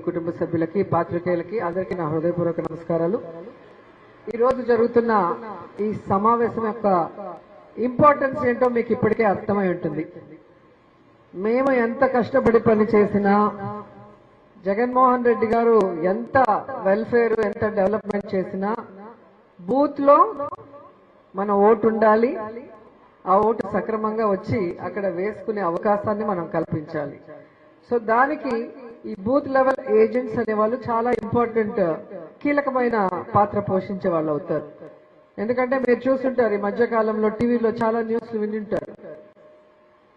కుటుంబ సభ్యులకి పాత్రికేయులకి అందరికీ నా హృదయపూర్వక నమస్కారాలు. ఈ రోజు జరుగుతున్న ఈ సమావేశం యొక్క ఇంపార్టెన్స్ ఏంటో మీకు ఇప్పటికే అర్థమై ఉంటుంది. మేము ఎంత కష్టపడి పని చేసినా, జగన్మోహన్ రెడ్డి గారు ఎంత వెల్ఫేర్ ఎంత డెవలప్మెంట్ చేసినా బూత్ లో మన ఓటు ఉండాలి. ఆ ఓటు సక్రమంగా వచ్చి అక్కడ వేసుకునే అవకాశాన్ని మనం కల్పించాలి. సో దానికి ఈ బూత్ లెవెల్ ఏజెంట్స్ అనే వాళ్ళు చాలా ఇంపార్టెంట్ కీలకమైన పాత్ర పోషించే వాళ్ళు అవుతారు. ఎందుకంటే మీరు చూస్తుంటారు, ఈ మధ్య కాలంలో టీవీలో చాలా న్యూస్లు వింటుంటారు.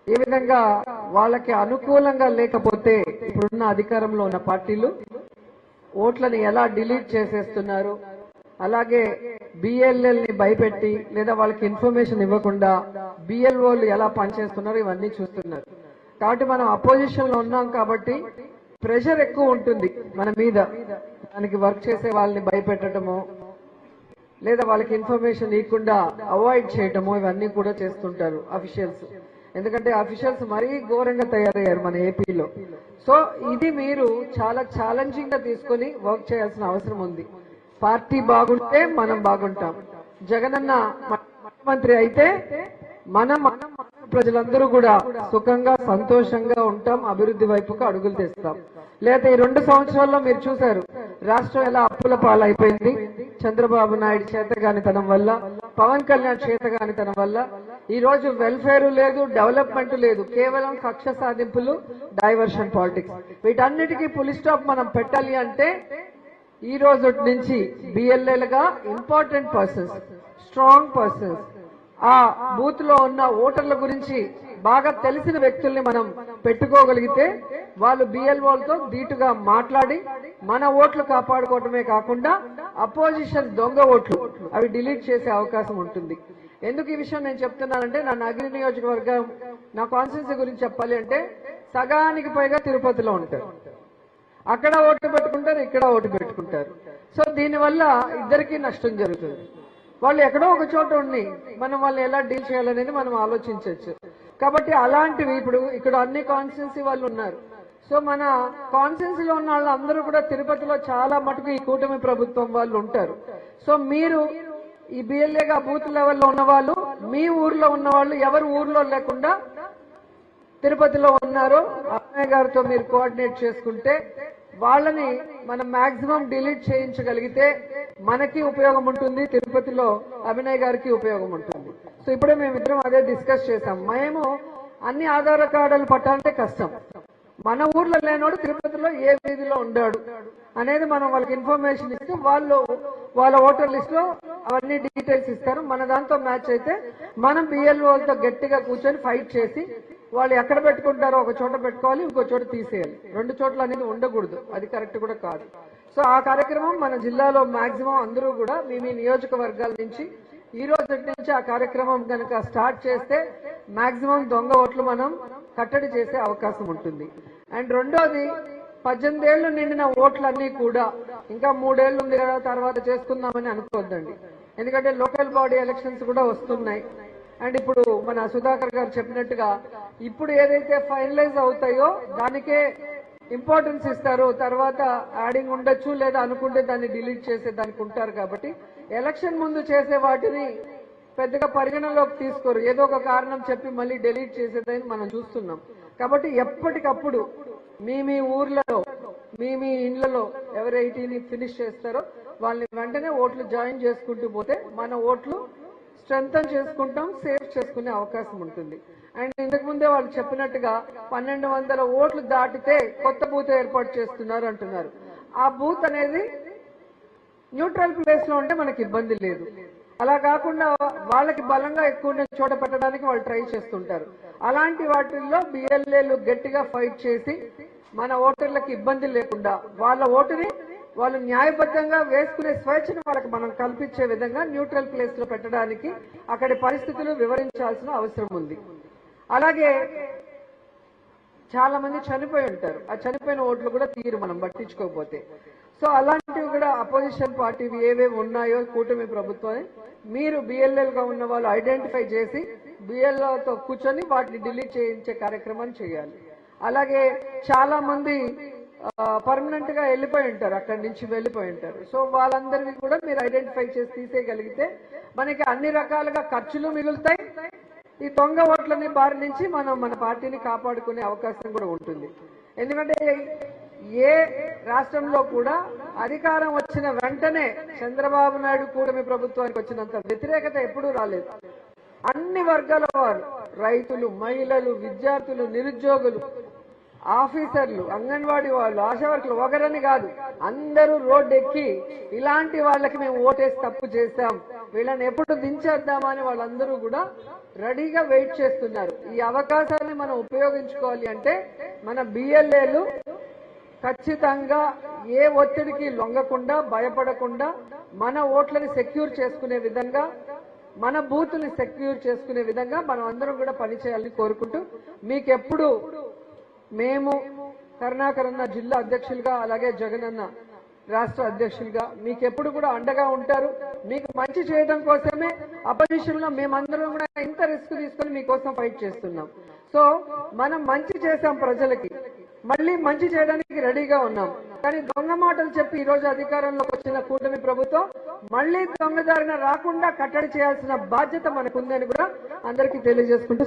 ఏ విధంగా వాళ్ళకి అనుకూలంగా లేకపోతే ఇప్పుడున్న అధికారంలో ఉన్న పార్టీలు ఓట్లను ఎలా డిలీట్ చేసేస్తున్నారు, అలాగే బిఎల్ఎల్ ని భయపెట్టి లేదా వాళ్ళకి ఇన్ఫర్మేషన్ ఇవ్వకుండా బిఎల్ఓలు ఎలా పనిచేస్తున్నారు ఇవన్నీ చూస్తున్నారు. కాబట్టి మనం అపోజిషన్ లో ఉన్నాం కాబట్టి ప్రెషర్ ఎక్కువ ఉంటుంది మన మీద. దానికి వర్క్ చేసే వాళ్ళని భయపెట్టడము లేదా వాళ్ళకి ఇన్ఫర్మేషన్ ఇవ్వకుండా అవాయిడ్ చేయటము ఇవన్నీ కూడా చేస్తుంటారు అఫీషియల్స్. ఎందుకంటే అఫీషియల్స్ మరీ ఘోరంగా తయారయ్యారు మన ఏపీలో. సో ఇది మీరు చాలా ఛాలెంజింగ్ గా తీసుకొని వర్క్ చేయాల్సిన అవసరం ఉంది. పార్టీ బాగుంటే మనం బాగుంటాం. జగనన్న ముఖ్యమంత్రి అయితే మనం ప్రజలందరూ కూడా సుఖంగా సంతోషంగా ఉంటాం, అభివృద్ధి వైపుకు అడుగులు తెస్తాం. లేదా ఈ 2 సంవత్సరాల్లో మీరు చూశారు రాష్ట్రం ఎలా అప్పుల పాలైపోయింది. చంద్రబాబు నాయుడు చేతగానితనం వల్ల, పవన్ కళ్యాణ్ చేతగానితనం వల్ల ఈ రోజు వెల్ఫేర్ లేదు, డెవలప్మెంట్ లేదు. కేవలం కక్ష సాధింపులు, డైవర్షన్ పాలిటిక్స్. వీటన్నిటికీ పులి స్టాప్ మనం పెట్టాలి అంటే ఈ రోజు నుంచి బిఎల్ఏల్ గా ఇంపార్టెంట్ పర్సన్స్, స్ట్రాంగ్ పర్సన్స్, ఆ బూత్ లో ఉన్న ఓటర్ల గురించి బాగా తెలిసిన వ్యక్తుల్ని మనం పెట్టుకోగలిగితే వాళ్ళు బిఎల్ఓలతో ధీటుగా మాట్లాడి మన ఓట్లు కాపాడుకోవటమే కాకుండా అపోజిషన్ దొంగ ఓట్లు అవి డిలీట్ చేసే అవకాశం ఉంటుంది. ఎందుకు ఈ విషయం నేను చెప్తున్నానంటే, నా నగరి నియోజకవర్గం, నా కాన్స్టిట్యున్సీ గురించి చెప్పాలి అంటే సగానికి పైగా తిరుపతిలో ఉంటారు. అక్కడ ఓటు పెట్టుకుంటారు, ఇక్కడ ఓటు పెట్టుకుంటారు. సో దీనివల్ల ఇద్దరికీ నష్టం జరుగుతుంది. వాళ్ళు ఎక్కడో ఒక చోట ఉండి మనం వాళ్ళని ఎలా డీల్ చేయాలనేది మనం ఆలోచించవచ్చు. కాబట్టి అలాంటివి ఇప్పుడు ఇక్కడ అన్ని కాన్స్టిట్యున్సీ వాళ్ళు ఉన్నారు. సో మన కాన్స్టిట్యున్సీలో ఉన్న వాళ్ళందరూ కూడా తిరుపతిలో చాలా మటుకు ఈ కూటమి ప్రభుత్వం వాళ్ళు ఉంటారు. సో మీరు ఈ బిఎల్ఏగా బూత్ లెవెల్లో ఉన్న వాళ్ళు, మీ ఊర్లో ఉన్న వాళ్ళు ఎవరు ఊర్లో లేకుండా తిరుపతిలో ఉన్నారో అన్నయ్య గారితో మీరు కోఆర్డినేట్ చేసుకుంటే వాళ్ళని మనం మాక్సిమం డిలీట్ చేయించగలిగితే మనకి ఉపయోగం ఉంటుంది, తిరుపతిలో అభినయ్ గారికి ఉపయోగం ఉంటుంది. సో ఇప్పుడే మేమిద్దరం అదే డిస్కస్ చేశాం. మేము అన్ని ఆధార్ కార్డులు పట్టాలంటే కష్టం. మన ఊర్లో లేనోడు తిరుపతిలో ఏ వీధిలో ఉండాడు అనేది మనం వాళ్ళకి ఇన్ఫర్మేషన్ ఇస్తే వాళ్ళు వాళ్ళ ఓటర్ లిస్ట్ లో అవన్నీ డీటెయిల్స్ ఇస్తారు. మన దాంతో మ్యాచ్ అయితే మనం బిఎల్ఓలతో గట్టిగా కూర్చొని ఫైట్ చేసి వాళ్ళు ఎక్కడ పెట్టుకుంటారో ఒక చోట పెట్టుకోవాలి, ఇంకో చోట తీసేయాలి. 2 చోట్ల అనేది ఉండకూడదు, అది కరెక్ట్ కూడా కాదు. సో ఆ కార్యక్రమం మన జిల్లాలో మాక్సిమం అందరూ కూడా మీ నియోజకవర్గాల నుంచి ఈ రోజు నుంచి ఆ కార్యక్రమం కనుక స్టార్ట్ చేస్తే మాక్సిమం దొంగ ఓట్లు మనం కట్టడి చేసే అవకాశం ఉంటుంది. అండ్ రెండోది, 18 ఏళ్లు నిండిన ఓట్లన్నీ కూడా ఇంకా 3 ఏళ్లు ఉంది కదా తర్వాత చేసుకుందామని అనుకోవద్దండి. ఎందుకంటే లోకల్ బాడీ ఎలక్షన్స్ కూడా వస్తున్నాయి. అండ్ ఇప్పుడు మన సుధాకర్ గారు చెప్పినట్టుగా ఇప్పుడు ఏదైతే ఫైనలైజ్ అవుతాయో దానికే ఇంపార్టెన్స్ ఇస్తారు. తర్వాత యాడింగ్ ఉండొచ్చు, లేదా అనుకుంటే దాన్ని డిలీట్ చేసే దానికి ఉంటారు. కాబట్టి ఎలక్షన్ ముందు చేసే వాటిని పెద్దగా పరిగణలోకి తీసుకోరు. ఏదో ఒక కారణం చెప్పి మళ్ళీ డిలీట్ చేసేదని మనం చూస్తున్నాం. కాబట్టి ఎప్పటికప్పుడు మీ ఊర్లలో మీ ఇళ్లలో ఎవరు 18 ఫినిష్ చేస్తారో వాళ్ళని వెంటనే ఓట్లు జాయిన్ చేసుకుంటూ పోతే మన ఓట్లు స్ట్రెంథన్ చేసుకుంటాం, సేవ్ చేసుకునే అవకాశం ఉంటుంది. అండ్ ఇంతకు ముందే వాళ్ళు చెప్పినట్టుగా 1200 ఓట్లు దాటితే కొత్త బూత్ ఏర్పాటు చేస్తున్నారు అంటున్నారు. ఆ బూత్ అనేది న్యూట్రల్ ప్లేస్ లో ఉంటే మనకి ఇబ్బంది లేదు. అలా కాకుండా వాళ్ళకి బలంగా ఎక్కువ ఉన్న చోట పెట్టడానికి వాళ్ళు ట్రై చేస్తుంటారు. అలాంటి వాటిల్లో బిఎల్ఏలు గట్టిగా ఫైట్ చేసి మన ఓటర్లకు ఇబ్బంది లేకుండా వాళ్ళ ఓటుని వాళ్ళు న్యాయబద్ధంగా వేసుకునే స్వేచ్ఛను వాళ్ళకి మనం కల్పించే విధంగా న్యూట్రల్ ప్లేస్ లో పెట్టడానికి అక్కడి పరిస్థితులు వివరించాల్సిన అవసరం ఉంది. అలాగే చాలా మంది చనిపోయి ఉంటారు. ఆ చనిపోయిన ఓట్లు కూడా తీరు మనం పట్టించుకోకపోతే. సో అలాంటివి కూడా అపోజిషన్ పార్టీవి ఏవేవి ఉన్నాయో కూటమి ప్రభుత్వాన్ని మీరు బిఎల్ఎల్ గా ఉన్న వాళ్ళు ఐడెంటిఫై చేసి బిఎల్ఓతో కూర్చొని వాటిని డిలీట్ చేయించే కార్యక్రమాన్ని చేయాలి. అలాగే చాలా మంది పర్మనెంట్ గా వెళ్ళిపోయి ఉంటారు, అక్కడి నుంచి వెళ్ళిపోయి ఉంటారు. సో వాళ్ళందరినీ కూడా మీరు ఐడెంటిఫై చేసి తీసేయగలిగితే మనకి అన్ని రకాలుగా ఖర్చులు మిగులుతాయి. ఈ దొంగ ఓట్లని బారి నుంచి మనం మన పార్టీని కాపాడుకునే అవకాశం కూడా ఉంటుంది. ఎందుకంటే ఏ రాష్ట్రంలో కూడా అధికారం వచ్చిన వెంటనే చంద్రబాబు నాయుడు కూటమి ప్రభుత్వానికి వచ్చినంత వ్యతిరేకత ఎప్పుడూ రాలేదు. అన్ని వర్గాల వారు, రైతులు, మహిళలు, విద్యార్థులు, నిరుద్యోగులు, ఆఫీసర్లు, అంగన్వాడీ వాళ్ళు, ఆశా వర్కులు ఒకరని కాదు, అందరూ రోడ్డు ఎక్కి ఇలాంటి వాళ్ళకి మేము ఓటేసి తప్పు చేశాం, వీళ్ళని ఎప్పుడు దించేద్దామా అని వాళ్ళందరూ కూడా రెడీగా వెయిట్ చేస్తున్నారు. ఈ అవకాశాన్ని మనం ఉపయోగించుకోవాలి అంటే మన బిఎల్ఏలు ఖచ్చితంగా ఏ ఒత్తిడికి లొంగకుండా, భయపడకుండా మన ఓట్లని సెక్యూర్ చేసుకునే విధంగా, మన బూత్ని సెక్యూర్ చేసుకునే విధంగా మనం అందరం కూడా పనిచేయాలని కోరుకుంటూ, మీకెప్పుడు మేము కరుణాకర్ అన్న జిల్లా అధ్యక్షులుగా, అలాగే జగన్ అన్న రాష్ట్ర అధ్యక్షులుగా మీకెప్పుడు కూడా అండగా ఉంటారు. మీకు మంచి చేయడం కోసమే అపోజిషన్ లో మేమందరం కూడా ఇంత రిస్క్ తీసుకొని మీకోసం ఫైట్ చేస్తున్నాం. సో మనం మంచి చేశాం ప్రజలకి, మళ్ళీ మంచి చేయడానికి రెడీగా ఉన్నాం. కానీ దొంగ మాటలు చెప్పి ఈ రోజు అధికారంలోకి వచ్చిన కూటమి ప్రభుత్వం మళ్ళీ దొంగదారిన రాకుండా కట్టడి చేయాల్సిన బాధ్యత మనకుందని కూడా అందరికీ తెలియజేసుకుంటూ